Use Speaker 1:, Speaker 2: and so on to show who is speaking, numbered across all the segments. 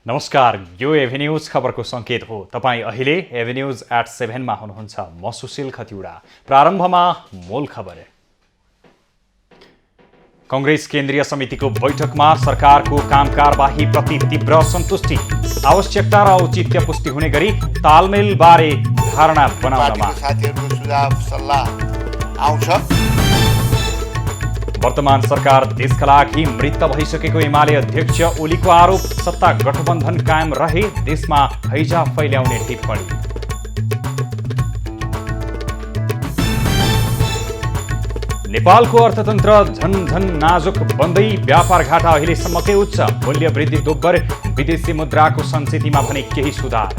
Speaker 1: नमस्कार, यो एभेन्यूज खबरको संकेत हो। तपाईँ अहिले एभेन्यूज एट 7 मा हुनुहुन्छ। म सुशील खतिवडा। प्रारम्भमा मूल खबर। कांग्रेस केन्द्रीय समितिको बैठकमा सरकारको कामकारबाही प्रति तीव्र सन्तुष्टि। आवश्यकता र औचित्य पुष्टि हुने गरी तालमेलबारे धारणा बनाउनमा
Speaker 2: साथीहरूको सुझाव सल्लाह आउँछ।
Speaker 1: वर्तमान सरकार देशका लागि मृत भइसकेको एमाले अध्यक्ष ओलीको आरोप। सत्ता गठबन्धन कायम रहे देशमा हैजा फैल्याउने टिप्पणी। नेपालको अर्थतन्त्र झन नाजुक बन्दै व्यापार घाटा अहिलेसम्मकै उच्च। मूल्य वृद्धि दोब्बर। विदेशी मुद्राको संचितिमा भने केही सुधार।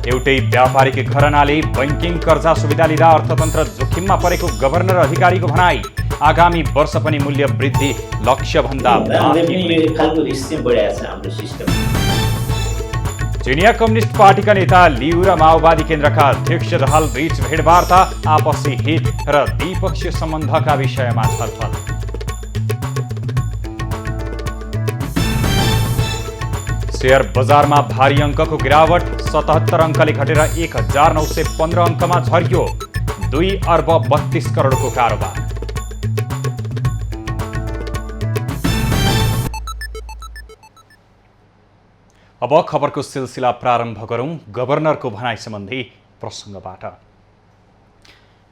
Speaker 1: एउटै व्यापारिक घरनाले बैंकिङ कर्जा सुविधा लिँदा अर्थतन्त्र जोखिममा परेको गभर्नर अधिकारीको भनाई। आगामी वर्ष पनि मूल्य वृद्धि लक्ष्यभन्दा चिनिया कम्युनिस्ट पार्टीका नेता लियु र माओवादी केन्द्रका अध्यक्ष दाहाल बीच भेटवार्ता। आपसी हित र द्विपक्षीय सम्बन्धका विषयमा छलफल। शेयर बजारमा भारी अङ्कको गिरावट। 77 अङ्कले घटेर 1915 अङ्कमा झर्यो। 2 अर्ब 32 करोडको कारोबार। अब खबरको सिलसिला प्रारम्भ गरौं गभर्नरको भनाई सम्बन्धी प्रसङ्गबाट।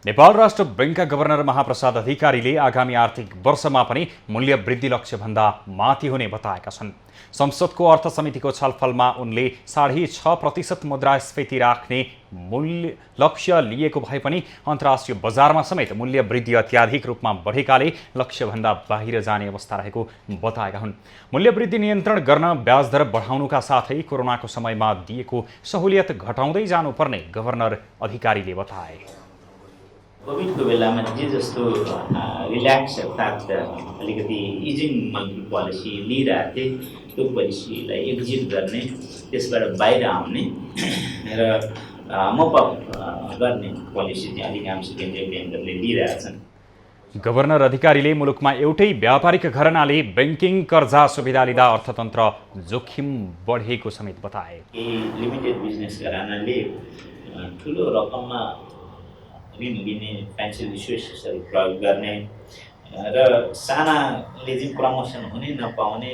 Speaker 1: नेपाल राष्ट्र बैंकका गभर्नर महाप्रसाद अधिकारीले आगामी आर्थिक वर्षमा पनि मूल्य वृद्धि लक्ष्यभन्दा माथि हुने बताएका छन्। संसदको अर्थ समितिको छलफलमा उनले 6.5% मुद्रास्फीति राख्ने मूल्य लक्ष्य लिएको भए पनि अन्तर्राष्ट्रिय बजारमा समेत मूल्य वृद्धि अत्याधिक रूपमा बढेकाले लक्ष्यभन्दा बाहिर जाने अवस्था रहेको बताएका हुन्। मूल्य वृद्धि नियन्त्रण गर्न ब्याजदर बढाउनुका साथै कोरोनाको समयमा दिएको सहुलियत घटाउँदै जानुपर्ने गभर्नर अधिकारीले बताए।
Speaker 3: कोभिडको बेलामा जे जस्तो रिल्याक्स अर्थात् अलिकति इजिङ मनी पोलिसी लिइरहेको थिए, त्यो पोलिसीलाई एक्जिट गर्ने, त्यसबाट बाहिर आउने र मपअप गर्ने पोलिसी चाहिँ अधिकांश केन्द्रीय ब्याङ्कहरूले लिइरहेछन्।
Speaker 1: गभर्नर अधिकारीले मुलुकमा एउटै व्यापारिक घरनाले बैंकिङ कर्जा सुविधा लिँदा अर्थतन्त्र जोखिम बढेको समेत बताए।
Speaker 3: लिमिटेड बिजनेस घरानाले ठुलो रकममा ऋण लिने, फाइनेन्सियल रिसोर्सेसहरू प्रयोग गर्ने र सानाले चाहिँ प्रमोसन हुनै नपाउने,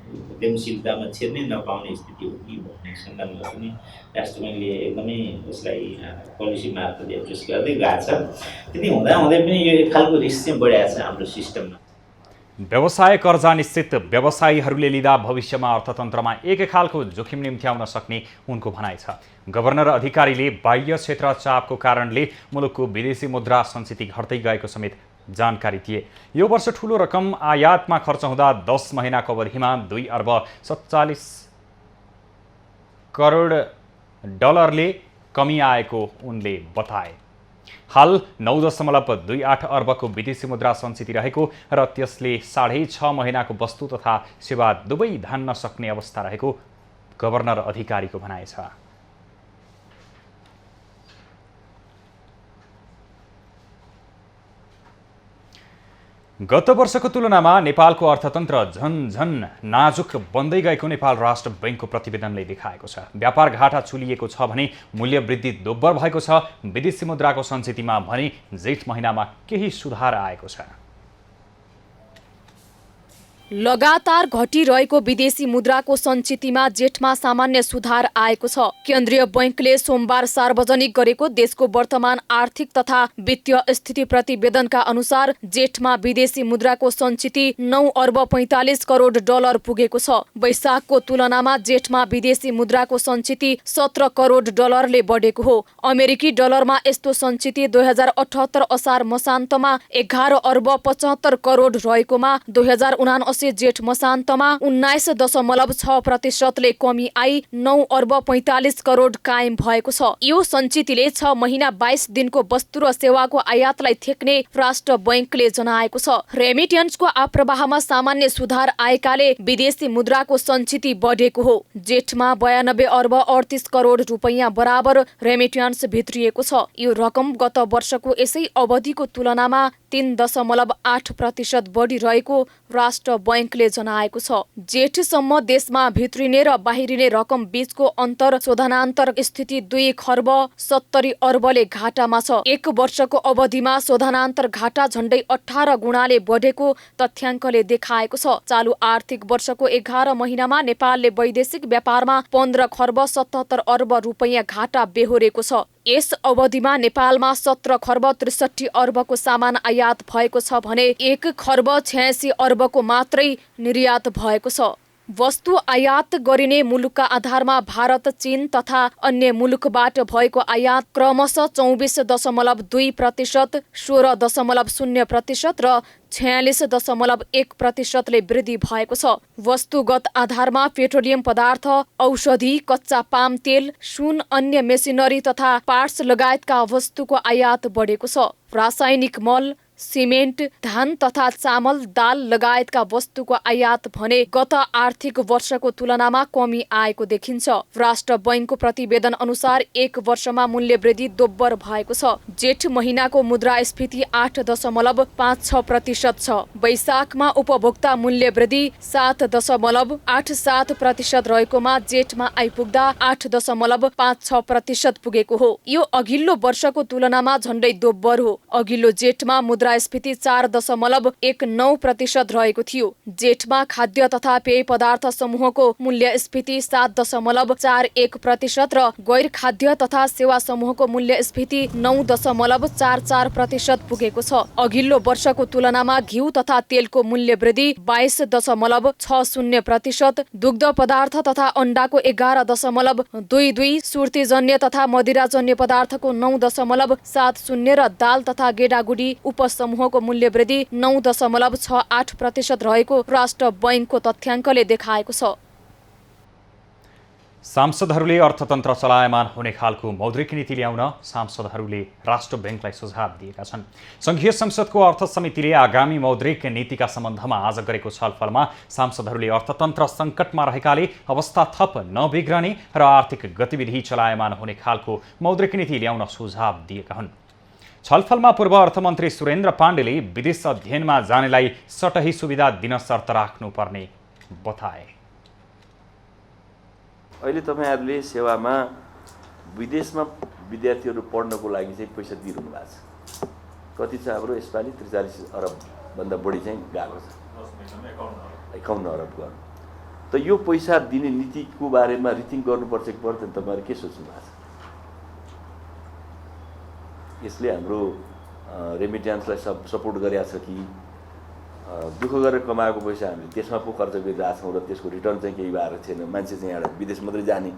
Speaker 3: उद्यमशीलतामा छिर्नै नपाउने स्थिति हो कि भन्ने सन्दर्भमा पनि राष्ट्र ब्याङ्कले एकदमै यसलाई पोलिसी मार्फत एड्रेस गर्दै गएको छ। त्यति हुँदाहुँदै पनि यो एक खालको रिस्क चाहिँ बढिरहेको छ हाम्रो सिस्टममा।
Speaker 1: व्यवसाय कर्जा निश्चित व्यवसायीहरूले लिँदा भविष्यमा अर्थतन्त्रमा एक खालको जोखिम निम्त्याउन सक्ने उनको भनाइ छ। गभर्नर अधिकारीले बाह्य क्षेत्र चापको कारणले मुलुकको विदेशी मुद्रा सञ्चिति घट्दै गएको समेत जानकारी दिए। यो वर्ष ठूलो रकम आयातमा खर्च हुँदा 10 महिनाको अवधिमा 2 अर्ब 47 करोड डलरले कमी आएको उनले बताए। हाल 9.28 अर्बको विदेशी मुद्रा सञ्चिति रहेको र त्यसले 6.5 महिनाको वस्तु तथा सेवा दुवै धान्न सक्ने अवस्था रहेको गभर्नर अधिकारीको भनाइ छ। गत वर्षको तुलनामा नेपालको अर्थतन्त्र झन नाजुक बन्दै गएको नेपाल राष्ट्र बैंकको प्रतिवेदनले देखाएको छ। व्यापार घाटा चुलिएको छ भने मूल्य वृद्धि दोब्बर भएको छ। विदेशी मुद्राको सञ्चितिमा भने जेठ महिनामा केही सुधार आएको छ।
Speaker 4: लगातार घटिरहेको विदेशी मुद्राको सञ्चितिमा जेठमा सामान्य सुधार आएको छ। केन्द्रीय बैंकले सोमबार सार्वजनिक गरेको देशको वर्तमान आर्थिक तथा वित्तीय स्थिति प्रतिवेदनका अनुसार जेठमा विदेशी मुद्राको सञ्चिति 9 अर्ब 45 करोड डलर पुगेको छ। वैशाखको तुलनामा जेठमा विदेशी मुद्राको सञ्चिति 17 करोड डलरले बढेको हो। अमेरिकी डलरमा यस्तो सञ्चिति 2078 असार मसान्तमा 11 अर्ब 75 करोड रहेकोमा 2079 वर्षे जेठ मसान्तमा 19.6% कमी आई 9 अर्ब 45 करोड कायम भएको छ। यो सञ्चितले 6 महिना 22 दिनको वस्तु र सेवाको आयातलाई थेक्ने राष्ट्र बैंकले जनाएको छ। रेमिटेन्सको आप्रवाहमा सामान्य सुधार आएकाले विदेशी मुद्राको सञ्चित बढेको हो। जेठमा 92 अर्ब 38 करोड रुपैयाँ बराबर रेमिटेन्स भित्रिएको छ। यो रकम गत वर्षको यसै अवधिको तुलनामा 3.8% बढी रहेको राष्ट्र बैंकले जनाएको छ। जेठसम्म देशमा भित्रिने र बाहिरिने रकम बीचको अन्तर शोधनान्तर स्थिति 2 खर्ब 70 अर्बले घाटामा छ। एक वर्षको अवधिमा शोधनान्तर घाटा झण्डै 18 गुणाले बढेको तथ्याङ्कले देखाएको छ। चालु आर्थिक वर्षको 11 महिनामा नेपालले वैदेशिक व्यापारमा 15 खर्ब 77 अर्ब रुपैयाँ घाटा बेहोरेको छ। यस अवधिमा नेपालमा 17 खर्ब 63 अर्बको सामान आयात भएको छ भने 1 खर्ब 86 अर्बको मात्रै निर्यात भएको छ। वस्तु आयात गरिने मुलुकका आधारमा भारत, चीन तथा अन्य मुलुकबाट भएको आयात क्रमशः 24.2%, 16.0% र 46.1%ले वृद्धि भएको छ। वस्तुगत आधारमा पेट्रोलियम पदार्थ, औषधि, कच्चा पाम तेल, सुन, अन्य मेसिनरी तथा पार्ट्स लगायतका वस्तुको आयात बढेको छ। रासायनिक मल, सिमेन्ट, धान तथा चामल, दाल लगायतका वस्तुको आयात भने गत आर्थिक वर्षको तुलनामा कमी आएको देखिन्छ। राष्ट्र बैंकको प्रतिवेदन अनुसार एक वर्षमा मूल्य वृद्धि दोब्बर भएको छ। जेठ महिनाको मुद्रास्फीति 8.56% छ। वैशाखमा उपभोक्ता मूल्य वृद्धि 7.87% रहेकोमा जेठमा आइपुग्दा 8.56% पुगेको हो। यो अघिल्लो वर्षको तुलनामा झण्डै दोब्बर हो। अघिल्लो जेठमा मुद्रास्फीति 4.19% रहेको थियो। जेठमा खाद्य तथा पेय पदार्थ समूहको मूल्यस्फीति 7.41% र गैर खाद्य तथा सेवा समूहको मूल्यस्फीति 9.44% पुगेको छ। अघिल्लो वर्षको तुलनामा घिउ तथा तेलको मूल्य वृद्धि 22.60%, दुग्ध पदार्थ तथा अण्डाको 11.22, सुर्तीजन्य तथा मदिराजन्य पदार्थको 9.70 र दाल तथा गेडागुडी उपसमूहको मूल्य वृद्धि 9.68% रहेको राष्ट्र बैंकको तथ्याङ्कले देखाएको छ।
Speaker 1: सांसदहरूले अर्थतन्त्र चलायमान हुने खालको मौद्रिक नीति ल्याउन सांसदहरूले राष्ट्र बैंकलाई सुझाव दिएका छन्। संघीय संसदको अर्थ समितिले आगामी मौद्रिक नीतिका सम्बन्धमा आज गरेको छलफलमा सांसदहरूले अर्थतन्त्र सङ्कटमा रहेकाले अवस्था थप नबिग्रने र आर्थिक गतिविधि चलायमान हुने खालको मौद्रिक नीति ल्याउन सुझाव दिएका हुन्। छलफलमा पूर्व अर्थमन्त्री सुरेन्द्र पाण्डेले विदेश अध्ययनमा जानेलाई सटही सुविधा दिन शर्त राख्नुपर्ने बताए।
Speaker 5: अहिले तपाईहरुले सेवामा विदेशमा विद्यार्थीहरू पढ्नको लागि चाहिँ पैसा दिइरहनु भएको छ। कति छ हाम्रो यसपालि 43 अरब भन्दा बढी चाहिँ गएको छ। 51 अरब गर्नु। त यो पैसा दिने नीतिको बारेमा रिथिङ गर्नुपर्छ कि पर्दैन, तपाईहरु के सोच्नु भएको छ? यसले हाम्रो रेमिट्यान्सलाई सपोर्ट गरेको छ कि दुःख गरेर कमाएको पैसा हामीले त्यसमा पो खर्च गरिरहेछौँ र त्यसको रिटर्न चाहिँ केही भएर छैन, मान्छे चाहिँ एउटा विदेश मात्रै जाने।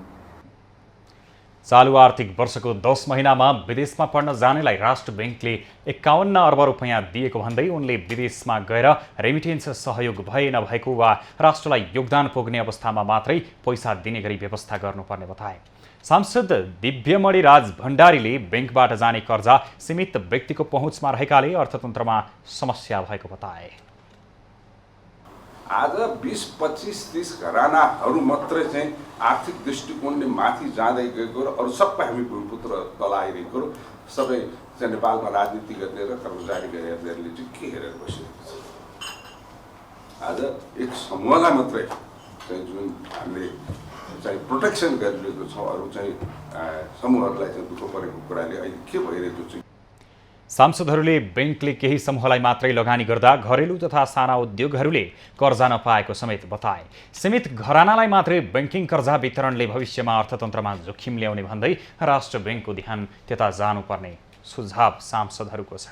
Speaker 1: चालु आर्थिक वर्षको 10 महिनामा विदेशमा पढ्न जानेलाई राष्ट्र बैंकले 51 अर्ब रुपैयाँ दिएको भन्दै उनले विदेशमा गएर रेमिटेन्स सहयोग भए नभएको वा राष्ट्रलाई योगदान पुग्ने अवस्थामा मात्रै पैसा दिने गरी व्यवस्था गर्नुपर्ने बताए। सांसद दिव्यमणि राज भण्डारीले बैंकबाट जाने कर्जा सीमित व्यक्तिको पहुँचमा रहेकाले अर्थतन्त्रमा समस्या भएको बताए।
Speaker 6: आज 20-25-30 घरानाहरू मात्रै चाहिँ आर्थिक दृष्टिकोणले माथि जाँदै गएको र अरू सबै हामी भूमिपुत्र तल आइरहेको र सबै चाहिँ नेपालमा राजनीति गर्ने र कर्मचारी हेर्नेहरूले चाहिँ के हेरेर बसिरहेको छ। आज एक समूहलाई मात्रै चाहिँ जुन हामीले चाहिँ प्रोटेक्सन गरिरहेको छौँ, अरू चाहिँ समूहहरूलाई चाहिँ दुःख परेको कुराले अहिले के भइरहेको छ।
Speaker 1: सांसदहरूले बैंकले केही समूहलाई मात्रै लगानी गर्दा घरेलु तथा साना उद्योगहरूले कर्जा नपाएको समेत बताए। सीमित घरानालाई मात्रै बैंकिङ कर्जा वितरणले भविष्यमा अर्थतन्त्रमा जोखिम ल्याउने भन्दै राष्ट्र बैंकको ध्यान त्यता जानुपर्ने सुझाव सांसदहरूको छ।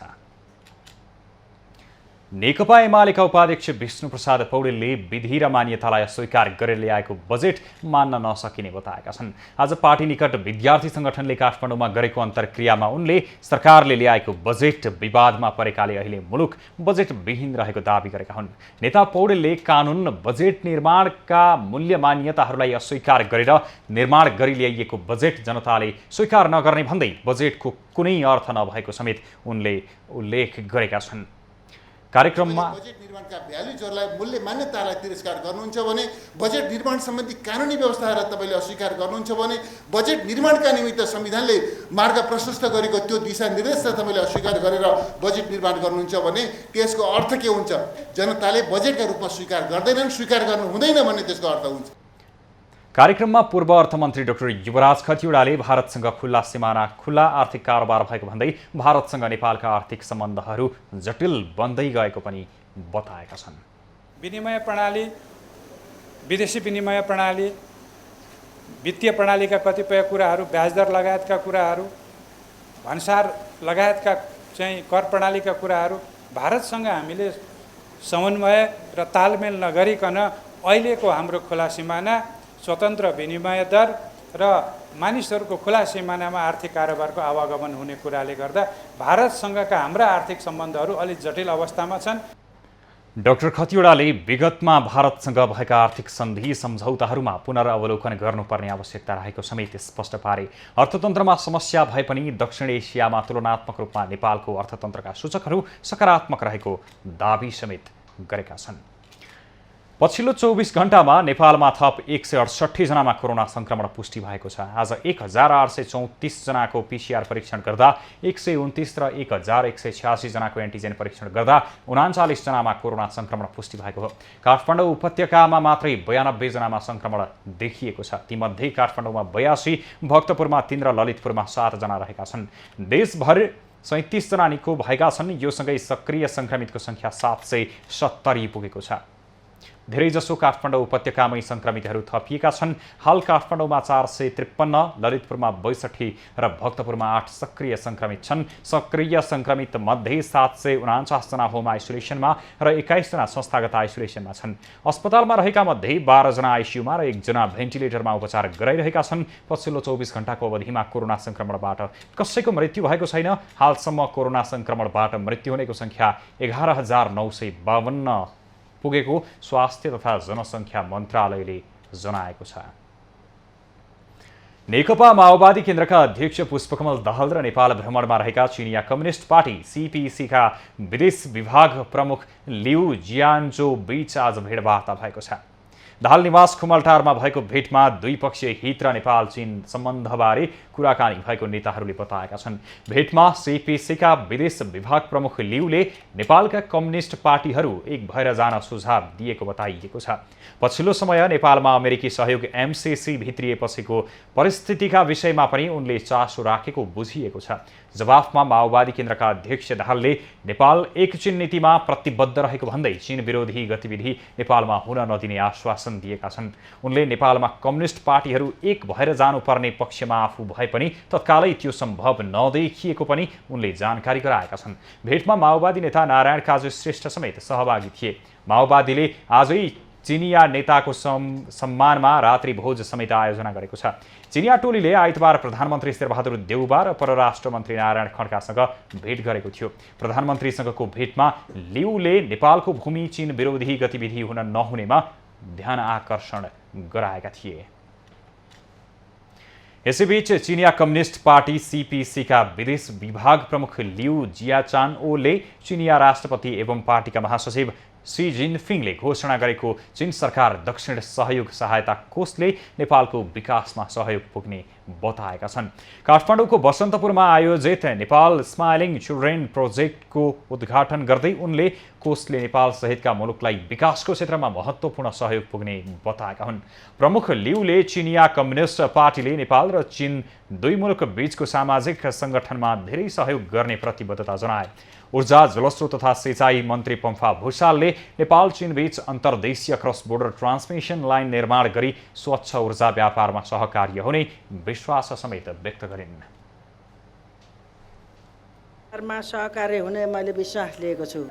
Speaker 1: नेकपा एमालेका उपाध्यक्ष विष्णुप्रसाद पौडेलले विधि र मान्यतालाई अस्वीकार गरेर ल्याएको बजेट मान्न नसकिने बताएका छन्। आज पार्टी निकट विद्यार्थी संगठनले काठमाडौँमा गरेको अन्तर्क्रियामा उनले सरकारले ल्याएको बजेट विवादमा परेकाले अहिले मुलुक बजेटविहीन रहेको दावी गरेका हुन्। नेता पौडेलले कानुन बजेट निर्माणका मूल्य मान्यताहरूलाई अस्वीकार गरेर निर्माण गरी ल्याइएको बजेट जनताले स्वीकार नगर्ने भन्दै बजेटको कुनै अर्थ नभएको समेत उनले उल्लेख गरेका छन्। कार्यक्रममा
Speaker 2: बजेट निर्माणका भ्यालुजहरूलाई मूल्य मान्यतालाई तिरस्कार गर्नुहुन्छ भने, बजेट निर्माण सम्बन्धी कानुनी व्यवस्थाहरूलाई तपाईँले अस्वीकार गर्नुहुन्छ भने, बजेट निर्माणका निमित्त संविधानले मार्ग प्रशस्त गरेको त्यो दिशानिर्देशलाई तपाईँले अस्वीकार गरेर बजेट निर्माण गर्नुहुन्छ भने त्यसको अर्थ के हुन्छ? जनताले बजेटका रूपमा स्वीकार गर्दैनन्, स्वीकार गर्नु हुँदैन भन्ने त्यसको अर्थ हुन्छ।
Speaker 1: कार्यक्रममा पूर्व अर्थमन्त्री डाक्टर युवराज खतिवड़ाले भारतसँग खुल्ला सिमाना, खुल्ला आर्थिक कारोबार भएको भन्दै भारतसँग नेपालका आर्थिक सम्बन्धहरू जटिल बन्दै गएको पनि बताएका छन्।
Speaker 7: विनिमय प्रणाली, विदेशी विनिमय प्रणाली, वित्तीय प्रणालीका कतिपय कुराहरू, ब्याजदर लगायतका कुराहरू, भन्सार लगायतका चाहिँ कर प्रणालीका कुराहरू भारतसँग हामीले समन्वय र तालमेल नगरिकन अहिलेको हाम्रो खुला सिमाना, स्वतन्त्र विनिमय दर र मानिसहरूको खुला सिमानामा आर्थिक कारोबारको आवागमन हुने कुराले गर्दा भारतसँगका हाम्रा आर्थिक सम्बन्धहरू अलि जटिल अवस्थामा छन्।
Speaker 1: डाक्टर खतिवड़ाले विगतमा भारतसँग भएका आर्थिक सन्धि सम्झौताहरूमा पुनरावलोकन गर्नुपर्ने आवश्यकता रहेको समेत स्पष्ट पारे। अर्थतन्त्रमा समस्या भए पनि दक्षिण एसियामा तुलनात्मक रूपमा नेपालको अर्थतन्त्रका सूचकहरू सकारात्मक रहेको दावी समेत गरेका छन्। पछिल्लो 24 घण्टामा नेपालमा थप 168 जनामा कोरोना संक्रमण पुष्टि भएको छ। आज 1834 जनाको पीसीआर परीक्षण गर्दा 129 र 1186 जनाको एन्टिजेन परीक्षण गर्दा 39 जनामा कोरोना संक्रमण पुष्टि भएको हो। काठमाडौँ उपत्यकामा मात्रै 92 जनामा संक्रमण देखिएको छ। तीमध्ये काठमाडौँमा 82, भक्तपुरमा 3 र ललितपुरमा 7 जना रहेका छन्। देशभर 37 जना निको भएका छन्। यो सँगै सक्रिय संक्रमितको संख्या 770 पुगेको छ। धेरैजसो काठमाडौँ उपत्यकामै संक्रमितहरू थपिएका छन्। हाल काठमाडौँमा 453, ललितपुरमा 62 र भक्तपुरमा 8 सक्रिय संक्रमित छन्। सक्रिय संक्रमित मध्ये 749 जना होम आइसोलेसनमा र 21 जना संस्थागत आइसोलेसनमा छन्। अस्पतालमा रहेका मध्ये 12 जना आइसियुमा र 1 जना भेन्टिलेटरमा उपचार गराइरहेका छन्। पछिल्लो 24 घण्टाको अवधिमा कोरोना संक्रमणबाट कसैको मृत्यु भएको छैन। हालसम्म कोरोना संक्रमणबाट मृत्यु हुनेको संख्या 11,952 पुगेको स्वास्थ्य तथा जनसङ्ख्या मन्त्रालयले जनाएको छ। नेकपा माओवादी केन्द्रका अध्यक्ष पुष्पकमल दाहाल र नेपाल भ्रमणमा रहेका चिनिया कम्युनिस्ट पार्टी सीपीसीका विदेश विभाग प्रमुख लिउ जियान्जो बीच आज भेटवार्ता भएको छ। दाहाल निवास खुमलटारमा भएको भेटमा द्विपक्षीय हित र नेपाल चीन सम्बन्धबारे कुराकानी भएको नेताहरूले बताएका छन्। भेटमा सीपीसीका विदेश विभाग प्रमुख लिउले नेपालका कम्युनिस्ट पार्टीहरू एक भएर जान सुझाव दिएको बताइएको छ। पछिल्लो समय नेपालमा अमेरिकी सहयोग एमसीसी भित्रिएपछिको परिस्थितिका विषयमा पनि उनले चासो राखेको बुझिएको छ। जवाफमा माओवादी केन्द्रका अध्यक्ष दाहालले नेपाल एक चीन नीतिमा प्रतिबद्ध रहेको भन्दै चीन विरोधी गतिविधि नेपालमा हुन नदिने आश्वासन दिएका छन्। उनले नेपालमा कम्युनिस्ट पार्टीहरू एक भएर जानुपर्ने पक्षमा आफू भए पनि तत्कालै त्यो सम्भव नदेखिएको पनि उनले जानकारी गराएका छन्। भेटमा माओवादी नेता नारायण काजु श्रेष्ठ समेत सहभागी थिए। माओवादीले आजै चिनिया नेताको सम्मानमा रात्रि भोज समेत आयोजना गरेको छ। चिनिया टोलीले आइतबार प्रधानमन्त्री शेरबहादुर देउबा र परराष्ट्र मन्त्री नारायण खड्कासँग भेट गरेको थियो। प्रधानमन्त्रीसँगको भेटमा लिउले नेपालको भूमि चीन विरोधी गतिविधि हुन नहुनेमा ध्यान आकर्षण गराएका थिए। यसैबीच चिनिया कम्युनिस्ट पार्टी सीपीसीका विदेश विभाग प्रमुख लिउ जियाचानओले चिनिया राष्ट्रपति एवं पार्टीका महासचिव सी जिनफिङले घोषणा गरेको चीन सरकार दक्षिण सहयोग सहायता कोषले नेपालको विकासमा सहयोग पुग्ने बताएका छन्। काठमाडौँको बसन्तपुरमा आयोजित नेपाल स्माइलिङ चिल्ड्रेन प्रोजेक्टको उद्घाटन गर्दै उनले कोषले नेपाल सहितका मुलुकलाई विकासको क्षेत्रमा महत्त्वपूर्ण सहयोग पुग्ने बताएका हुन्। प्रमुख लिउले चिनिया कम्युनिस्ट पार्टीले नेपाल र चीन दुई मुलुक बीचको सामाजिक सङ्गठनमा धेरै सहयोग गर्ने प्रतिबद्धता जनाए। ऊर्जा, जलस्रोत तथा सिँचाइ मन्त्री पम्फा भूषालले नेपाल चीन बीच अन्तर्देशीय क्रस बोर्डर ट्रान्समिसन लाइन निर्माण गरी स्वच्छ ऊर्जा व्यापारमा सहकार्य हुने विश्वास समेत व्यक्त गरिन्।
Speaker 8: सहकार्य हुने मैले विश्वास लिएको छु।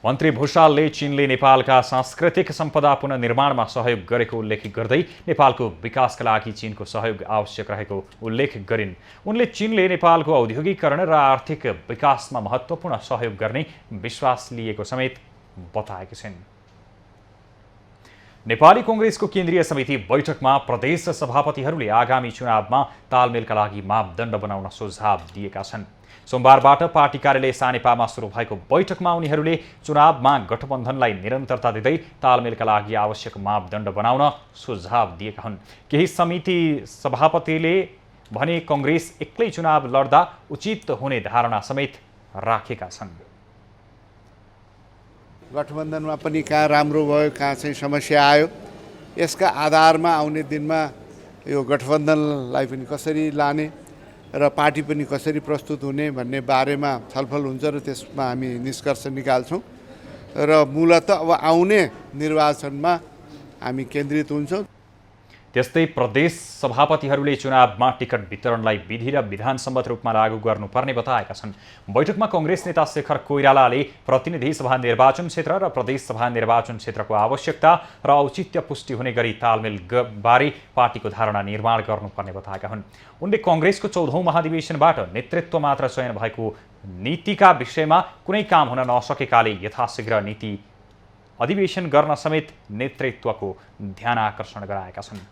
Speaker 1: मन्त्री भुषालले चीनले नेपालका सांस्कृतिक सम्पदा पुनर्निर्माणमा सहयोग गरेको उल्लेख गर्दै नेपालको विकासका लागि चीनको सहयोग आवश्यक रहेको उल्लेख गरिन्। उनले चीनले नेपालको औद्योगिकीकरण र आर्थिक विकासमा महत्त्वपूर्ण सहयोग गर्ने विश्वास लिएको समेत बताएकी छिन्। नेपाली कांग्रेसको केन्द्रीय समिति बैठकमा प्रदेश सभापतिहरूले आगामी चुनावमा तालमेलका लागि मापदण्ड बनाउन सुझाव दिएका छन्। सोमबारबाट पार्टी कार्यालय सानेपामा सुरु भएको बैठकमा उनीहरूले चुनावमा गठबन्धनलाई निरन्तरता दिँदै तालमेलका लागि आवश्यक मापदण्ड बनाउन सुझाव दिएका हुन्। केही समिति सभापतिले भने कांग्रेस एक्लै चुनाव लड्दा उचित हुने धारणा समेत राखेका छन्।
Speaker 8: गठबन्धनमा पनि कहाँ राम्रो भयो, कहाँ चाहिँ समस्या आयो, यसका आधारमा आउने दिनमा यो गठबन्धनलाई पनि कसरी लाने र पार्टी पनि कसरी प्रस्तुत हुने भन्ने बारेमा छलफल हुन्छ र त्यसमा हामी निष्कर्ष निकाल्छौँ र मूलतः अब आउने निर्वाचनमा हामी केन्द्रित हुन्छौँ।
Speaker 1: त्यस्तै प्रदेश सभापतिहरूले चुनावमा टिकट वितरणलाई विधि र विधानसम्मत रूपमा लागू गर्नुपर्ने बताएका छन्। बैठकमा कांग्रेस नेता शेखर कोइरालाले प्रतिनिधि सभा निर्वाचन क्षेत्र र प्रदेश सभा निर्वाचन क्षेत्रको आवश्यकता र औचित्य पुष्टि हुने गरी तालमेल बारे पार्टीको धारणा निर्माण गर्नुपर्ने बताएका हुन्। उनले कांग्रेसको 14औं महाधिवेशनबाट नेतृत्व मात्र चयन भएको नीतिका विषयमा कुनै काम हुन नसकेकाले यथाशीघ्र नीति अधिवेशन गर्न समेत नेतृत्वको ध्यान आकर्षण गराएका छन्।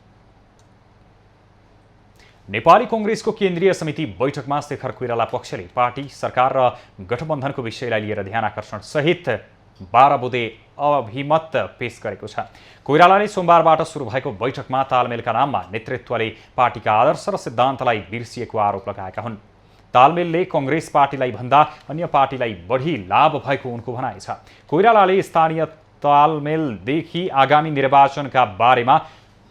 Speaker 1: नेपाली कांग्रेसको केन्द्रीय समिति बैठकमा शेखर कोइराला पक्षले पार्टी, सरकार र गठबन्धनको विषयलाई लिएर ध्यान आकर्षण सहित 12 बुँदे अभिमत पेश गरेको छ। कोइरालाले सोमबारबाट सुरु भएको बैठकमा तालमेलका नाममा नेतृत्वले पार्टीका आदर्श र सिद्धान्तलाई बिर्सिएको आरोप लगाएका हुन्। तालमेलले कांग्रेस पार्टीलाई भन्दा अन्य पार्टीलाई बढी लाभ भएको उनको भनाइ छ। कोइरालाले स्थानीय तालमेलदेखि आगामी निर्वाचनका बारेमा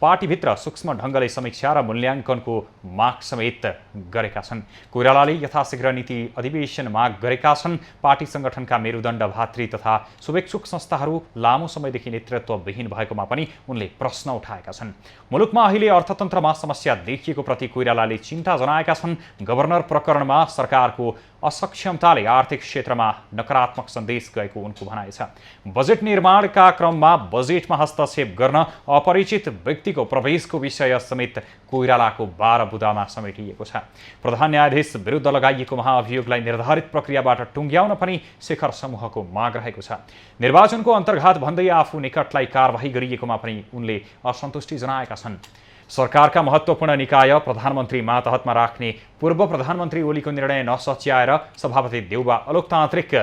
Speaker 1: पार्टीभित्र सूक्ष्म ढङ्गले समीक्षा र मूल्याङ्कनको माग समेत गरेका छन्। कोइरालाले यथाशीघ्र नीति अधिवेशन माग गरेका छन्। पार्टी संगठनका मेरुदण्ड भातृ तथा शुभेच्छुक संस्थाहरू लामो समयदेखि नेतृत्वविहीन भएकोमा पनि उनले प्रश्न उठाएका छन्। मुलुकमा अहिले अर्थतन्त्रमा समस्या देखिएको प्रति कोइरालाले चिन्ता जनाएका छन्। गभर्नर प्रकरणमा सरकारको असक्षमताले आर्थिक क्षेत्रमा नकारात्मक सन्देश गएको उनको भनाइ छ। बजेट निर्माणका क्रममा बजेटमा हस्तक्षेप गर्न अपरिचित व्यक्तिको प्रवेशको विषय समेत कोइरालाको 12 बुँदामा समेटिएको छ। प्रधान न्यायाधीश विरुद्ध लगाइएको महाअभियोगलाई निर्धारित प्रक्रियाबाट टुङ्ग्याउन पनि शेखर समूहको माग रहेको छ। निर्वाचनको अन्तर्घात भन्दै आफू निकटलाई कारबाही गरिएकोमा पनि उनले असन्तुष्टि जनाएका छन्। सरकारका महत्त्वपूर्ण निकाय प्रधानमन्त्री मातहतमा राख्ने पूर्व प्रधानमन्त्री ओलीको निर्णय नसच्याएर सभापति देउबा अलोकतान्त्रिक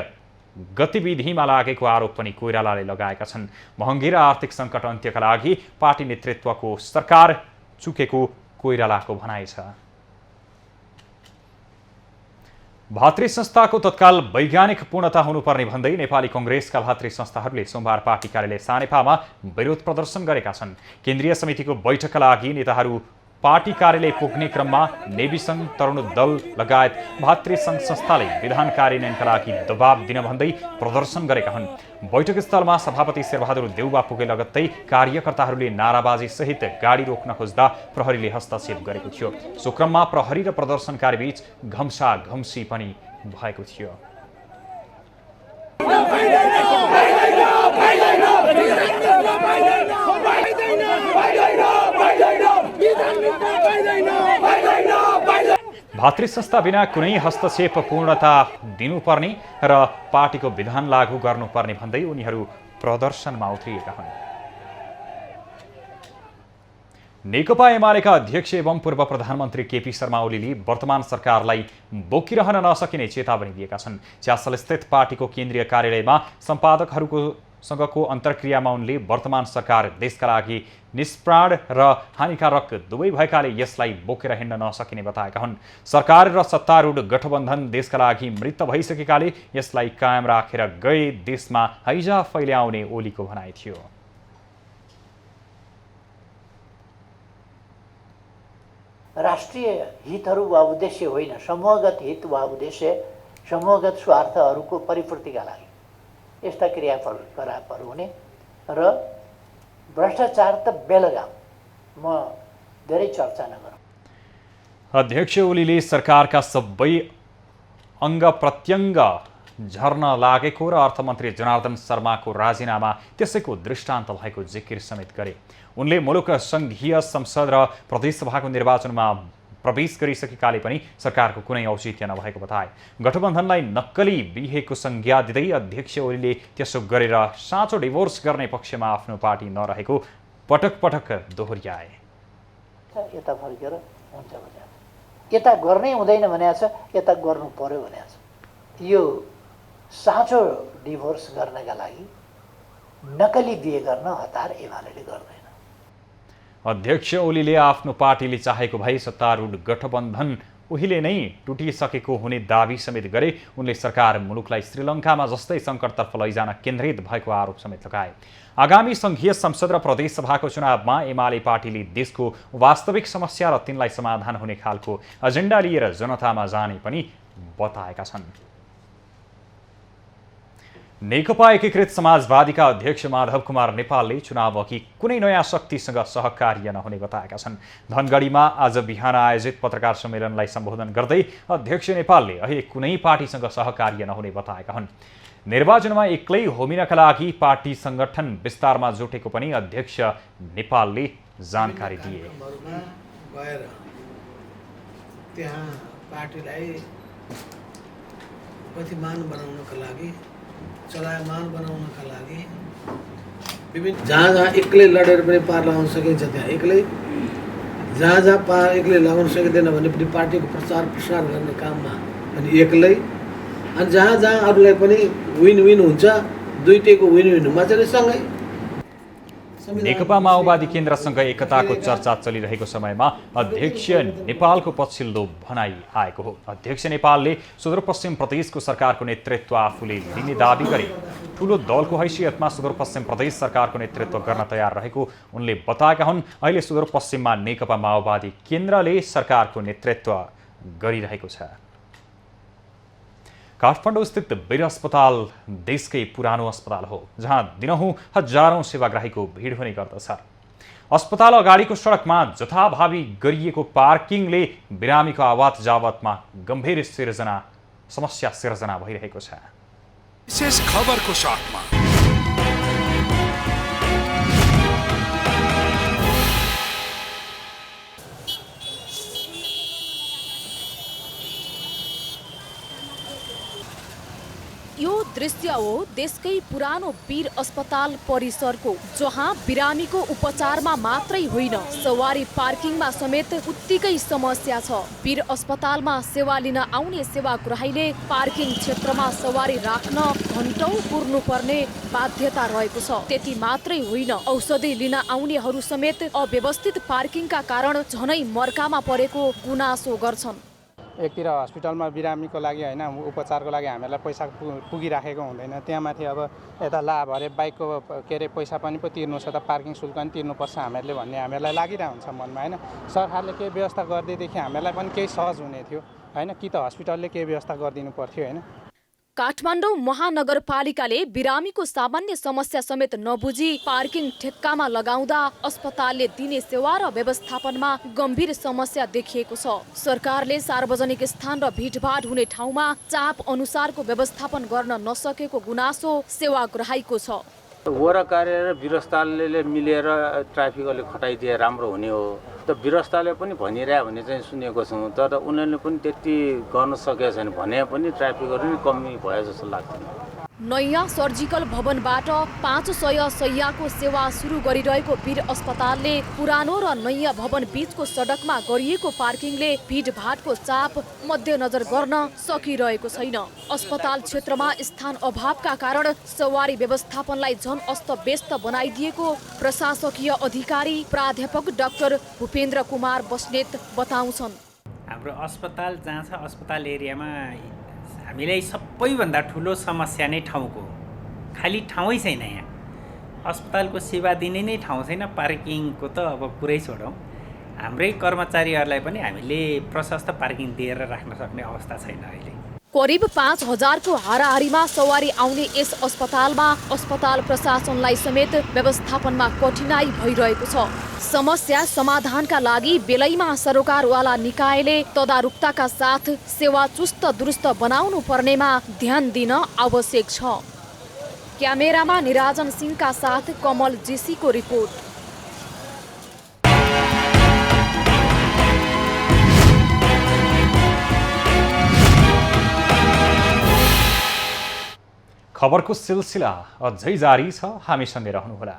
Speaker 1: गतिविधिमा लागेको आरोप पनि कोइरालाले लगाएका छन्। महँगी र आर्थिक सङ्कट अन्त्यका लागि पार्टी नेतृत्वको सरकार चुकेको कोइरालाको भनाइ छ। भातृ संस्थाको तत्काल वैज्ञानिक पूर्णता हुनुपर्ने भन्दै नेपाली कांग्रेसका भातृ संस्थाहरूले सोमबार पार्टी कार्यालय सानेपामा विरोध प्रदर्शन गरेका छन्। केन्द्रीय समितिको बैठकका लागि नेताहरू पार्टी कार्यालय पुग्ने क्रममा नेवी सङ्घ, तरुण दल लगायत भातृ सङ्घ संस्थाले विधान कार्यान्वयनका लागि दबाब दिन भन्दै प्रदर्शन गरेका हुन्। बैठकस्थलमा सभापति शेरबहादुर देउबा पुगे लगत्तै कार्यकर्ताहरूले नाराबाजी सहित गाडी रोक्न खोज्दा प्रहरीले हस्तक्षेप गरेको थियो। सो क्रममा प्रहरी र प्रदर्शनकारीबीच घम्साघम्सी पनि भएको थियो। भातृ संस्था बिना कुनै हस्तक्षेप पूर्णता दिनुपर्ने र पार्टीको विधान लागू गर्नुपर्ने भन्दै उनीहरू प्रदर्शनमा उत्रिएका हुन्। नेकपा एमालेका अध्यक्ष एवं पूर्व प्रधानमन्त्री केपी शर्मा ओलीले वर्तमान सरकारलाई बोकिरहन नसकिने चेतावनी दिएका छन्। च्यासलस्थित पार्टीको केन्द्रीय कार्यालयमा सम्पादकहरूसँगको अन्तर्क्रियामा उनले वर्तमान सरकार देशका लागि निष्प्राण र हानिकारक दुवै भएकाले यसलाई बोकेर हिँड्न नसकिने बताएका हुन्। सरकार र सत्तारूढ गठबन्धन देशका लागि मृत भइसकेकाले यसलाई कायम राखेर गए देशमा हैजा फैल्याउने ओलीको भनाइ थियो।
Speaker 9: राष्ट्रिय हितहरू वा उद्देश्य होइन, समूहगत हित वा उद्देश्य, समूहगत स्वार्थहरूको परिपूर्तिका लागि यस्ता क्रियाकलापहरू हुने र भ्रष्टाचार त बेलगाम, म धेरै चर्चा नगरौँ।
Speaker 1: अध्यक्ष ओलीले सरकारका सबै अङ्ग प्रत्यङ्ग झर्न लागेको र अर्थमन्त्री जनार्दन शर्माको राजीनामा त्यसैको दृष्टान्त भएको जिकिर समेत गरे। उनले मुलुक सङ्घीय संसद र प्रदेशसभाको निर्वाचनमा प्रवेश गरिसकेकाले पनि सरकारको कुनै औचित्य नभएको बताए। गठबन्धनलाई नक्कली बिहेको संज्ञा दिँदै अध्यक्ष ओलीले त्यसो गरेर साँचो डिभोर्स गर्ने पक्षमा आफ्नो पार्टी नरहेको पटक पटक दोहोर्याए।
Speaker 9: यता फर्केर हुन्छ भने यता गर्नै हुँदैन भनेको छ, यता गर्नु पर्यो भनेको छ। यो साँचो डिभोर्स गर्नका लागि नकली बिहे गर्न हतार एमाले गर्दैन।
Speaker 1: अध्यक्ष ओलीले आफ्नो पार्टीले चाहेको भए सत्तारूढ गठबन्धन उहिले नै टुटिसकेको हुने दाबी समेत गरे। उनले सरकार मुलुकलाई श्रीलङ्कामा जस्तै सङ्कटतर्फ लैजान केन्द्रित भएको आरोप समेत लगाए। आगामी सङ्घीय संसद र प्रदेशसभाको चुनावमा एमाले पार्टीले देशको वास्तविक समस्या र तिनलाई समाधान हुने खालको एजेन्डा लिएर जनतामा जाने पनि बताएका छन्। नेकपा एकीकृत समाजवादीका अध्यक्ष माधव कुमार नेपालले चुनाव अघि कुनै नयाँ शक्तिसँग सहकार्य नहुने बताएका छन्। धनगढीमा आज बिहान आयोजित पत्रकार सम्मेलनलाई सम्बोधन गर्दै अध्यक्ष नेपालले अहिले कुनै पार्टीसँग सहकार्य नहुने बताएका हुन्। निर्वाचनमा एक्लै होमिनका लागि पार्टी संगठन विस्तारमा जुटेको पनि अध्यक्ष नेपालले जानकारी दिए।
Speaker 10: त्यहाँ पार्टीलाई गतिमान बनाउनका लागि, चलायमान बनाउनका लागि विभिन्न जहाँ एक्लै लडेर पनि पार लगाउन सकिन्छ त्यहाँ एक्लै, जहाँ एक्लै लगाउन सकिँदैन भने पनि पार्टीको प्रचार प्रसार गर्ने काममा पनि एक्लै, अनि जहाँ अरूलाई पनि विन विन हुन्छ, दुईटैको विन विन हुँदा चाहिँ सँगै।
Speaker 1: नेकपा माओवादी केन्द्रसँग एकताको चर्चा चलिरहेको समयमा अध्यक्ष नेपालको पछिल्लो भनाई आएको हो। अध्यक्ष नेपालले सुदूरपश्चिम प्रदेशको सरकारको नेतृत्व आफूले लिने दाबी गरे। ठूलो दलको हैसियतमा सुदूरपश्चिम प्रदेश सरकारको नेतृत्व गर्न तयार रहेको उनले बताएका हुन्। अहिले सुदूरपश्चिममा नेकपा माओवादी केन्द्रले सरकारको नेतृत्व गरिरहेको छ। काठमाडौँ स्थित वीर अस्पताल देशकै पुरानो अस्पताल हो, जहाँ दिनहुँ हजारौं सेवाग्राहीको भिड हुने गर्दछ। अस्पताल अगाडिको सडकमा जथाभावी गरिएको पार्किङले बिरामीको आवत जावतमा गम्भीर समस्या सिर्जना भइरहेको छ।
Speaker 11: विशेष खबरको साथमा
Speaker 4: यो दृश्य हो देशकै पुरानो वीर अस्पताल परिसरको, जहाँ बिरामीको उपचारमा मात्रै होइन सवारी पार्किङमा समेत उत्तिकै समस्या छ। वीर अस्पतालमा सेवा लिन आउने सेवाग्राहीले पार्किङ क्षेत्रमा सवारी राख्न घण्टौं कुर्नुपर्ने बाध्यता रहेको छ। त्यति मात्रै होइन, औषधि लिन आउनेहरू समेत अव्यवस्थित पार्किङका कारण झनै मर्कामा परेको गुनासो गर्छन्।
Speaker 7: एकतिर हस्पिटलमा बिरामीको लागि होइन उपचारको लागि हामीलाई पैसा पुगिराखेको हुँदैन, त्यहाँमाथि अब यता लाभ अरे बाइकको पैसा पनि पो तिर्नु छ त, पार्किङ शुल्क पनि तिर्नुपर्छ हामीहरूले भन्ने हामीलाई लागिरहेको हुन्छ मनमा होइन। सरकारले केही व्यवस्था गरिदिएदेखि हामीलाई पनि केही सहज हुने थियो होइन, कि त हस्पिटलले केही व्यवस्था गरिदिनु पर्थ्यो होइन।
Speaker 4: काठमाडौँ महानगरपालिकाले बिरामीको सामान्य समस्या समेत नबुझी पार्किङ ठेक्कामा लगाउँदा अस्पतालले दिने सेवा र व्यवस्थापनमा गम्भीर समस्या देखिएको छ। सरकारले सार्वजनिक स्थान र भिडभाड हुने ठाउँमा चाप अनुसारको व्यवस्थापन गर्न नसकेको गुनासो सेवाग्राहीको छ।
Speaker 12: वरा कार्य र वीरस्थलले मिलेर ट्राफिक अलिक खटाइदिए राम्रो हुने हो, त वीरस्थलले पनि भनिरह्यो भने चाहिँ सुनेको छौँ, तर उनीहरूले पनि त्यति गर्न सकेको छैन भने पनि ट्राफिकहरू नि कमी भयो जस्तो लाग्छ।
Speaker 4: नयाँ सर्जिकल भवनबाट 500 शय्याको सेवा सुरु गरिरहेको वीर अस्पतालले पुरानो र नयाँ भवन बीचको सडकमा गरिएको पार्किङले भिडभाडको चाप मध्यनजर गर्न सकिरहेको छैन। अस्पताल क्षेत्रमा स्थान अभावका कारण सवारी व्यवस्थापनलाई झन अस्तव्यस्त बनाइदिएको प्रशासकीय अधिकारी प्राध्यापक डाक्टर भूपेन्द्र कुमार बस्नेत बताउँछन्।
Speaker 13: हाम्रो अस्पताल जहाँ छ अस्पताल एरियामा हामीलाई सबैभन्दा ठुलो समस्या नै ठाउँको, खालि ठाउँै छैन। यहाँ अस्पतालको सेवा दिने नै ठाउँ छैन, पार्किङको त अब कुरै छोडौँ, हाम्रै कर्मचारीहरूलाई पनि हामीले प्रशस्त पार्किङ दिएर राख्न सक्ने अवस्था छैन अहिले।
Speaker 4: करिब 5000 को हाराहारीमा सवारी आउने यस अस्पतालमा अस्पताल प्रशासनलाई समेत व्यवस्थापनमा कठिनाई भइरहेको छ। समस्या समाधानका लागि बेलैमा सरोकारवाला निकायले तदारुकताका साथ सेवा चुस्त दुरुस्त बनाउनु पर्नेमा ध्यान दिन आवश्यक छ। क्यामेरामा निराजन सिंहका साथ कमल जेसीको रिपोर्ट।
Speaker 1: खबरको सिलसिला अझै जारी छ, हामीसँगै रहनुहोला।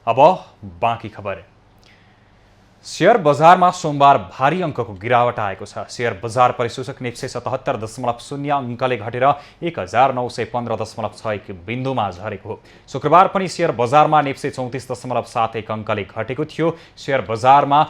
Speaker 1: अब बाँकी खबर। शेयर बजारमा सोमबार भारी अङ्कको गिरावट आएको छ। शेयर बजार परिसूचक निफ्टी 77.0 अङ्कले घटेर 1915.61 बिन्दुमा झरेको हो। शुक्रबार पनि शेयर बजारमा निफ्टी 34.71 अङ्कले घटेको थियो। शेयर बजारमा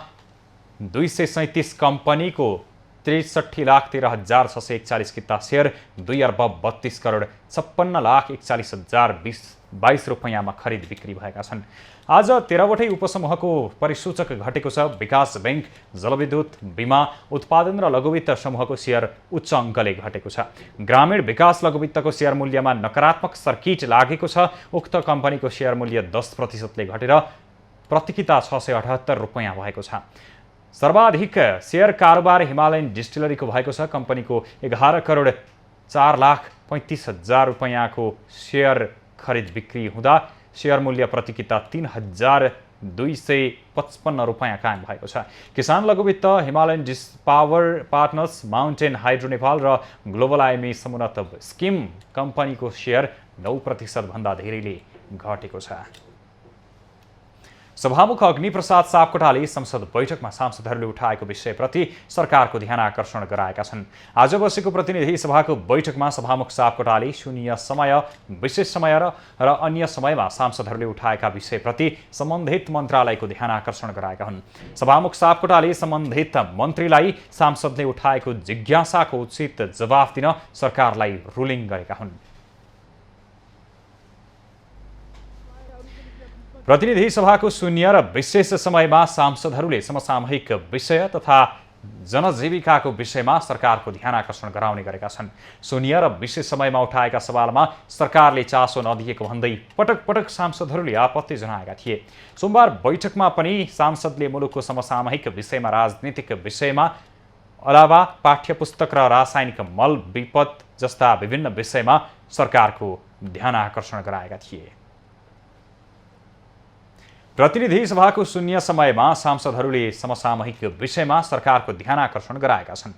Speaker 1: 237 कम्पनीको 63,13,641 किता शेयर 2,32,56,41,022 रुपैयाँमा खरिद बिक्री भएका छन्। आज 13वटै उपसमूहको परिसूचक घटेको छ। विकास बैंक, जलविद्युत, बीमा, उत्पादन र लघुवित्त समूहको शेयर उच्च अङ्कले घटेको छ। ग्रामीण विकास लघुवित्तको शेयर मूल्यमा नकारात्मक सर्किट लागेको छ। उक्त कम्पनीको शेयर मूल्य 10% घटेर प्रतिकिता 678 रुपैयाँ भएको छ। सर्वाधिक शेयर कारोबार हिमालयन डिस्टिलरीको भएको छ। कम्पनीको 11,04,35,000 रुपैयाँको शेयर खरिद बिक्री हुँदा शेयर मूल्य प्रतिकिता 3,255 रुपैयाँ कायम भएको छ। किसान लघुवित्त, Himalayan power partners, mountain hydro Nepal र ग्लोबल आइएमई समुन्नत स्किम कम्पनीको शेयर 9% भन्दा धेरैले घटेको छ। सभामुख अग्निप्रसाद सापकोटाले संसद बैठकमा सांसदहरूले उठाएको विषयप्रति सरकारको ध्यान आकर्षण गराएका छन्। आज बसेको प्रतिनिधि सभाको बैठकमा सभामुख सापकोटाले शून्य समय, विशेष समय र अन्य समयमा सांसदहरूले उठाएका विषयप्रति सम्बन्धित मन्त्रालयको ध्यान आकर्षण गराएका हुन्। सभामुख सापकोटाले सम्बन्धित मन्त्रीलाई सांसदले उठाएको जिज्ञासाको उचित जवाफ दिन सरकारलाई रुलिङ गरेका हुन्। प्रतिनिधि सभाको शून्य र विशेष समयमा सांसदहरूले समसामयिक विषय तथा जनजीविकाको विषयमा सरकारको ध्यान आकर्षण गराउने गरेका छन्। शून्य र विशेष समयमा उठाएका सवालमा सरकारले चासो नदिएको भन्दै पटक पटक सांसदहरूले आपत्ति जनाएका थिए। सोमबार बैठकमा पनि सांसदले मुलुकको समसामयिक विषयमा, राजनीतिक विषयमा अलावा पाठ्यपुस्तक र रासायनिक मल विपद जस्ता विभिन्न विषयमा सरकारको ध्यान आकर्षण गराएका थिए। प्रतिनिधि सभाको शून्य समयमा सांसदहरूले समसामयिक विषयमा सरकारको ध्यान आकर्षण गराएका छन्।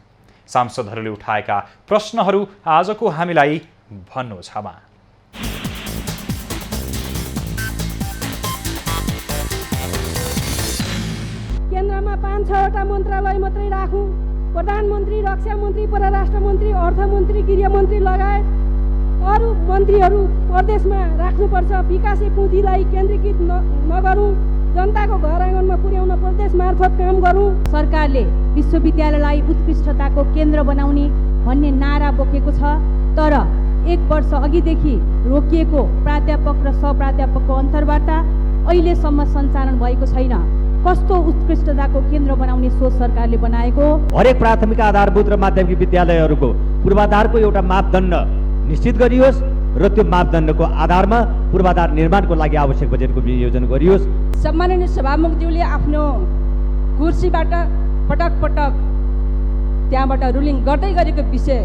Speaker 1: सांसदहरूले उठाएका प्रश्नहरू आजको हामीलाई भन्नु छ।
Speaker 14: केन्द्रमा 5-6वटा मन्त्रालय मात्रै राखौँ, प्रधानमन्त्री, रक्षा मन्त्री, परराष्ट्र मन्त्री, अर्थमन्त्री, गृहमन्त्री लगायत अरू मन्त्रीहरू प्रदेशमा राख्नुपर्छ। विकासे पुँजीलाई केन्द्रीकृत नगरौँ, जनताको घर आँगनमा पुर्याउन प्रदेश मार्फत काम गरौँ।
Speaker 15: सरकारले विश्वविद्यालयलाई उत्कृष्टताको केन्द्र बनाउने भन्ने नारा बोकेको छ, तर 1 वर्ष अघिदेखि रोकिएको प्राध्यापक र सहप्राध्यापकको अन्तर्वार्ता अहिलेसम्म सञ्चालन भएको छैन। कस्तो उत्कृष्टताको केन्द्र बनाउने सोच सरकारले बनाएको?
Speaker 16: हरेक प्राथमिक, आधारभूत र माध्यमिक विद्यालयहरूको पूर्वाधारको एउटा मापदण्ड निश्चित गरियोस् र त्यो मापदण्डको आधारमा पूर्वाधार निर्माणको लागि आवश्यक बजेटको विनियोजन गरियोस्।
Speaker 14: सम्माननीय सभामुखज्यूले आफ्नो कुर्सीबाट पटक पटक त्यहाँबाट रुलिङ गर्दै गरेको विषय,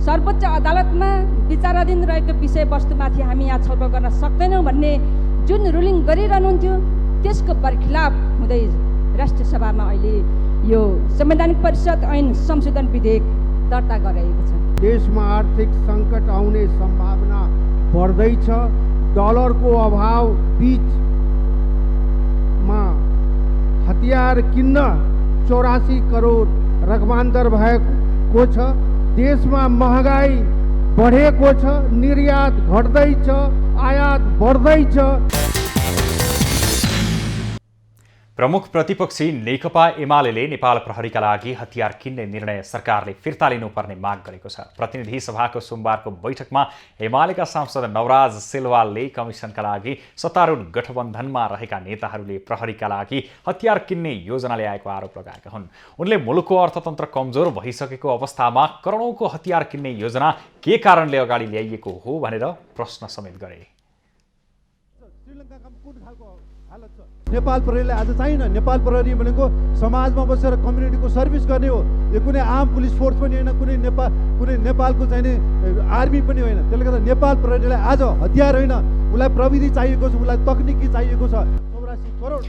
Speaker 14: सर्वोच्च अदालतमा विचाराधीन रहेको विषयवस्तुमाथि हामी यहाँ छलफल गर्न सक्दैनौँ भन्ने जुन रुलिङ गरिरहनुहुन्थ्यो, त्यसको बरखिलाफ हुँदै राष्ट्रिय सभामा अहिले यो संवैधानिक परिषद ऐन संशोधन विधेयक दर्ता गरिएको छ।
Speaker 17: देशमा आर्थिक सङ्कट आउने सम्भावना बढ्दैछ। डलरको अभाव बीचमा हतियार किन्न 84 करोड रकमान्तर भएको छ। देशमा महँगाई बढेको छ, निर्यात घट्दैछ, आयात बढ्दैछ।
Speaker 1: प्रमुख प्रतिपक्षी नेकपा एमाले नेपाल प्रहरीका लागि हतियार किन्ने निर्णय सरकारले फिर्ता लिनुपर्ने माग गरेको छ। प्रतिनिधि सभाको सोमबारको बैठकमा एमालेका सांसद नवराज सेलवालले कमिसनका लागि सत्तारूढ गठबन्धनमा रहेका नेताहरूले प्रहरीका लागि हतियार किन्ने योजना ल्याएको आरोप लगाएका हुन्। उनले मुलुकको अर्थतन्त्र कमजोर भइसकेको अवस्थामा करोडौंको हतियार किन्ने योजना के कारणले अगाडि ल्याइएको हो भनेर प्रश्न समेत गरे।
Speaker 18: नेपाल प्रहरीलाई आज चाहिन। नेपाल प्रहरी भनेको समाजमा बसेर कम्युनिटीको सर्भिस गर्ने हो। यो कुनै आम पुलिस फोर्स पनि होइन, कुनै नेपालको चाहिने आर्मी पनि होइन। त्यसले गर्दा नेपाल प्रहरीलाई आज हतियार होइन, उसलाई प्रविधि चाहिएको छ, उसलाई तकनिकी चाहिएको छ। 84 करोड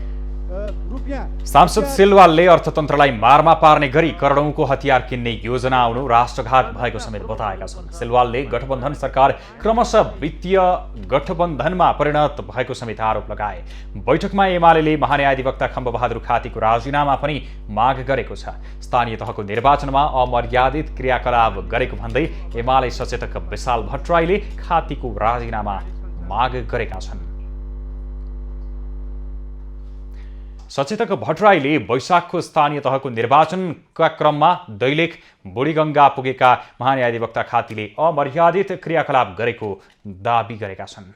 Speaker 18: रुपियाँ।
Speaker 1: सांसद सेलवालले अर्थतन्त्रलाई मारमा पार्ने गरी करोडौंको हतियार किन्ने योजना आउनु राष्ट्रघात भएको समेत बताएका छन्। सेलवालले गठबन्धन सरकार क्रमशः वित्तीय गठबन्धनमा परिणत भएको समेत आरोप लगाए। बैठकमा एमाले महान्यायाधिवक्ता खम्बबहादुर खातीको राजीनामा पनि माग गरेको छ। स्थानीय तहको निर्वाचनमा अमर्यादित क्रियाकलाप गरेको भन्दै एमाले सचेतक विशाल भट्टराईले खातीको राजीनामा माग गरेका छन्। सचेतक भट्टराईले वैशाखको स्थानीय तहको निर्वाचनका क्रममा दैलेख बुढीगङ्गा पुगेका महान्यायाधिवक्ता खातीले अमर्यादित क्रियाकलाप गरेको दाबी गरेका छन्।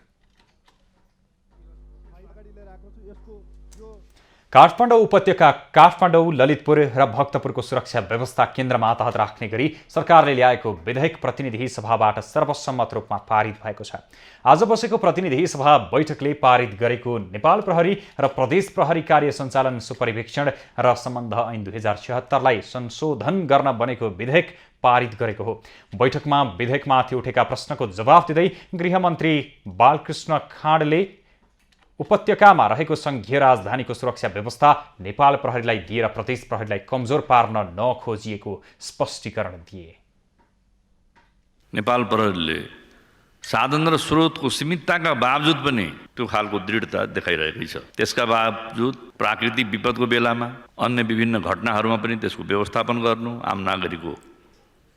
Speaker 1: काठमाडौँ उपत्यका काठमाडौँ, ललितपुर र भक्तपुरको सुरक्षा व्यवस्था केन्द्रमा तहत राख्ने गरी सरकारले ल्याएको विधेयक प्रतिनिधि सभाबाट सर्वसम्मत रूपमा पारित भएको छ। आज बसेको प्रतिनिधि सभा बैठकले पारित गरेको नेपाल प्रहरी र प्रदेश प्रहरी कार्य सञ्चालन सुपरिवीक्षण र सम्बन्ध ऐन 2076लाई संशोधन गर्न बनेको विधेयक पारित गरेको हो। बैठकमा विधेयकमाथि उठेका प्रश्नको जवाफ दिँदै गृहमन्त्री बालकृष्ण खाँडले उपत्यकामा रहेको संघीय राजधानीको सुरक्षा व्यवस्था नेपाल प्रहरीलाई दिएर प्रदेश प्रहरीलाई कमजोर पार्न नखोजिएको स्पष्टीकरण दिए।
Speaker 19: नेपाल प्रहरीले साधन र स्रोतको सीमितताका बावजुद पनि त्यो खालको दृढता देखाइरहेकै छ। त्यसका बावजुद प्राकृतिक विपदको बेलामा अन्य विभिन्न घटनाहरूमा पनि त्यसको व्यवस्थापन गर्नु, आम नागरिकको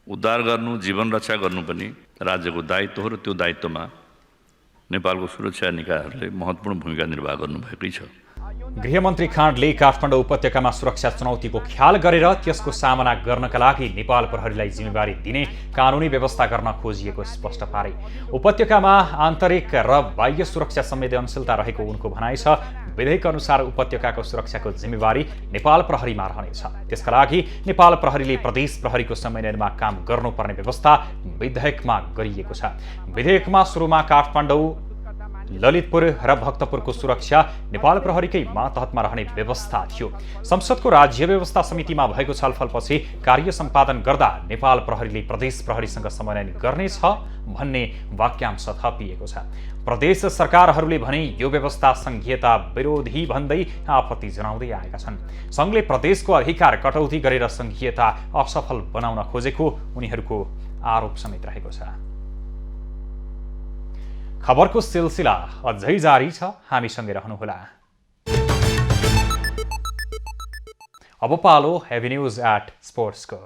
Speaker 19: उद्धार गर्नु, जीवन रक्षा गर्नु पनि राज्यको दायित्व हो र त्यो दायित्वमा नेपालको सुरक्षा निकायहरूले महत्त्वपूर्ण भूमिका निर्वाह गर्नुभएकै छ।
Speaker 1: गृहमन्त्री खाँडले काठमाडौँ उपत्यकामा सुरक्षा चुनौतीको ख्याल गरेर त्यसको सामना गर्नका लागि नेपाल प्रहरीलाई जिम्मेवारी दिने कानुनी व्यवस्था गर्न खोजिएको स्पष्ट पारे। उपत्यकामा आन्तरिक र बाह्य सुरक्षा संवेदनशीलता रहेको उनको भनाइ छ। विधेयक अनुसार उपत्यकाको सुरक्षाको जिम्मेवारी नेपाल प्रहरीमा रहनेछ। त्यसका लागि नेपाल प्रहरीले प्रदेश प्रहरीको समन्वयमा काम गर्नुपर्ने व्यवस्था विधेयकमा गरिएको छ। विधेयकमा सुरुमा काठमाडौँ, ललितपुर र भक्तपुरको सुरक्षा नेपाल प्रहरीकै मातहतमा रहने व्यवस्था थियो। संसदको राज्य व्यवस्था समितिमा भएको छलफलपछि कार्य सम्पादन गर्दा नेपाल प्रहरीले प्रदेश प्रहरीसँग समन्वय गर्नेछ भन्ने वाक्यांश थपिएको छ। प्रदेश सरकारहरूले भने यो व्यवस्था संघीयता विरोधी भन्दै आपत्ति जनाउँदै आएका छन्। संघले प्रदेशको अधिकार कटौती गरेर संघीयता असफल बनाउन खोजेको उनीहरूको आरोप समेत रहेको छ। खबरको सिलसिला अझै जारी छ, हामीसँगै रहनुहोला। अब पालो हेभी न्यूज एट स्पोर्ट्सको।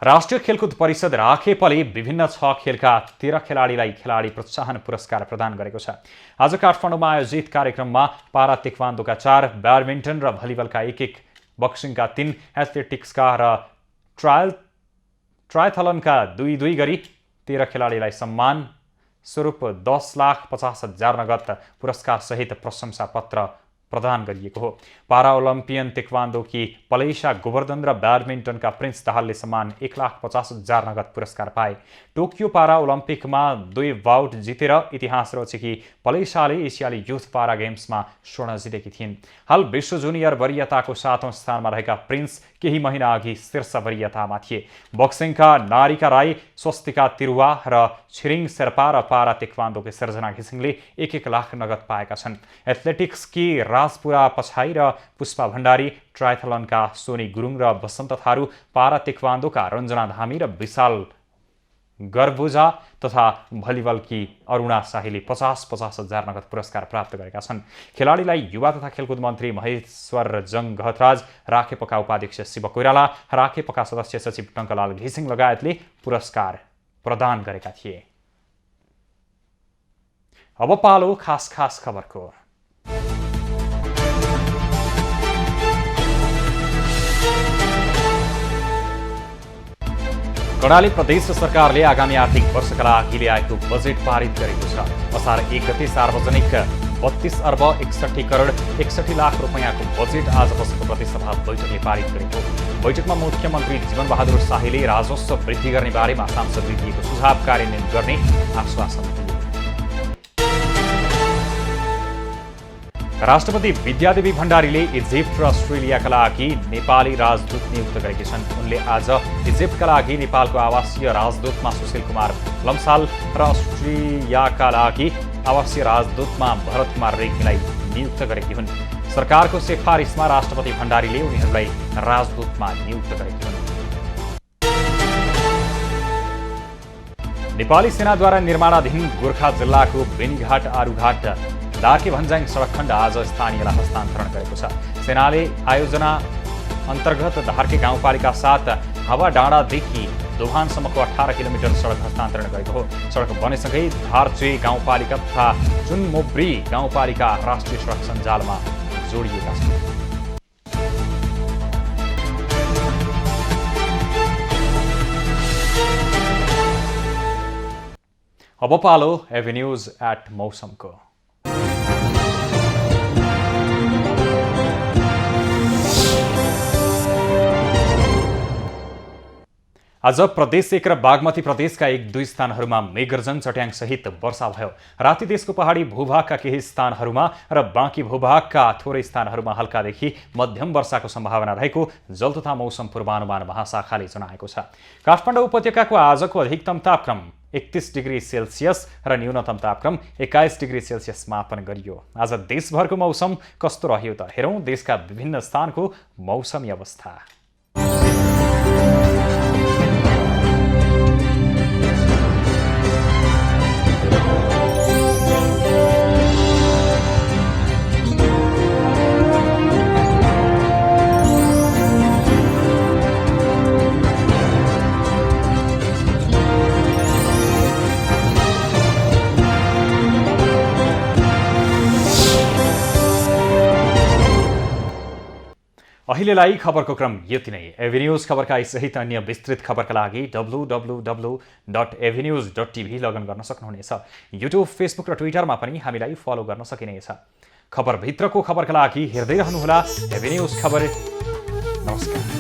Speaker 1: राष्ट्रिय खेलकुद परिषद राखेपले विभिन्न 6 खेलका 13 खेलाडीलाई खेलाडी प्रोत्साहन पुरस्कार प्रदान गरेको छ। आज काठमाडौँमा आयोजित कार्यक्रममा पारा तेक्वान्दोका 4, ब्याडमिन्टन र भलिबलका 1-1, बक्सिङका 3, एथलेटिक्सका र ट्रायथलनका 2-2 गरी 13 खेलाडीलाई सम्मान स्वरूप 10,50,000 नगद पुरस्कार सहित प्रशंसा पत्र प्रदान गरिएको हो। पारा ओलम्पियन तेक्वान्दोकी पलेशा गोवर्धन र ब्याडमिन्टनका प्रिन्स दाहालले समान 1,50,000 नगद पुरस्कार पाए। टोकियो पारा ओलम्पिकमा 2 बाउट जितेर इतिहास रचेकी पलेशाले एसियाली युथ पारा गेम्समा स्वर्ण जितेकी थिइन्। हाल विश्व जुनियर वरियताको 7औं स्थानमा रहेका प्रिन्स केही महिना अघि शीर्ष वरियतामा थिए। बक्सिङका नारिका राई, स्वस्तिका तिरुवा र छिरिङ शेर्पा र पारा तेक्वान्दोकी सर्जना घिसिङले 1-1 लाख नगद पाएका छन्। एथलेटिक्सकी राजपुरा पछाई र पुष्पा भण्डारी, ट्रायथलनका सोनी गुरुङ र बसन्त थारू, पारा तेक्वान्दोका रञ्जना धामी र विशाल गर्बुजा तथा भलिबलकी अरुणा शाहीले 50,000 नगद पुरस्कार प्राप्त गरेका छन्। खेलाडीलाई युवा तथा खेलकुद मन्त्री महेश्वर जङ गहतराज, राखेपका उपाध्यक्ष शिव कोइराला, राखेपका सदस्य सचिव टङ्कलाल घिसिङ लगायतले पुरस्कार प्रदान गरेका थिए। अब पालो खास खबरको। कर्णाली प्रदेश सरकारले आगामी आर्थिक वर्षका लागि ल्याएको बजेट पारित गरेको छ। असार 1 गते सार्वजनिक 32 अर्ब 61 करोड 61 लाख रुपैयाँको बजेट आज बसेको प्रतिसभा बैठकले पारित गरेको। बैठकमा मुख्यमन्त्री जीवनबहादुर शाहले राजस्व वृद्धि गर्ने बारेमा सांसदले दिएको सुझाव कार्यान्वयन गर्ने आश्वासन दिए। राष्ट्रपति विद्यादेवी भण्डारीले इजिप्ट र अस्ट्रेलियाका लागि नेपाली राजदूत नियुक्त गरेकी छन्। उनले आज इजिप्टका लागि नेपालको आवासीय राजदूतमा सुशील कुमार लम्साल र अस्ट्रेलियाका लागि आवासीय राजदूतमा भरत कुमार रेग्मीलाई नियुक्त गरेकी हुन्। सरकारको सिफारिसमा राष्ट्रपति भण्डारीले उनीहरूलाई राजदूतमा नियुक्त गरेकी हुन्। नेपाली सेनाद्वारा निर्माणाधीन गोर्खा जिल्लाको बेनीघाट आरुघाट दार्के भन्ज्याङ सडक खण्ड आज स्थानीयलाई हस्तान्तरण गरेको छ। सेनाले आयोजना अन्तर्गत धार्के गाउँपालिका 7 हावा डाँडादेखि दोभानसम्मको 18 किलोमिटर सडक हस्तान्तरण गरेको हो। सडक बनेसँगै धारचे गाउँपालिका तथा चुनमोब्री गाउँपालिका राष्ट्रिय सडक सञ्जालमा जोडिएका छन्। अब पालो एभेन्यूज एट मौसमको। आज प्रदेश 1 र बागमती प्रदेशका 1-2 स्थानहरूमा मेघगर्जन चट्याङ सहित वर्षा भयो। राति देशको पहाडी भूभागका केही स्थानहरूमा र बाँकी भूभागका थोरै स्थानहरूमा हल्कादेखि मध्यम वर्षाको सम्भावना रहेको जल तथा मौसम पूर्वानुमान महाशाखाले जनाएको छ। काठमाडौँ उपत्यकाको आजको अधिकतम तापक्रम 31 डिग्री सेल्सियस र न्यूनतम तापक्रम 21 डिग्री सेल्सियस मापन गरियो। आज देशभरको मौसम कस्तो रह्यो त हेरौँ देशका विभिन्न स्थानको मौसमी अवस्था। अहिलेलाई खबरको क्रम यति नै। एभेन्यूज खबरका सहित अन्य विस्तृत खबरका लागि www.avenews.tv लगइन गर्न सक्नुहुनेछ। युट्युब, फेसबुक र ट्विटरमा पनि हामीलाई फलो गर्न सकिनेछ। खबरभित्रको खबरका लागि हेर्दै रहनुहोला एभेन्यूज खबर। नमस्कार।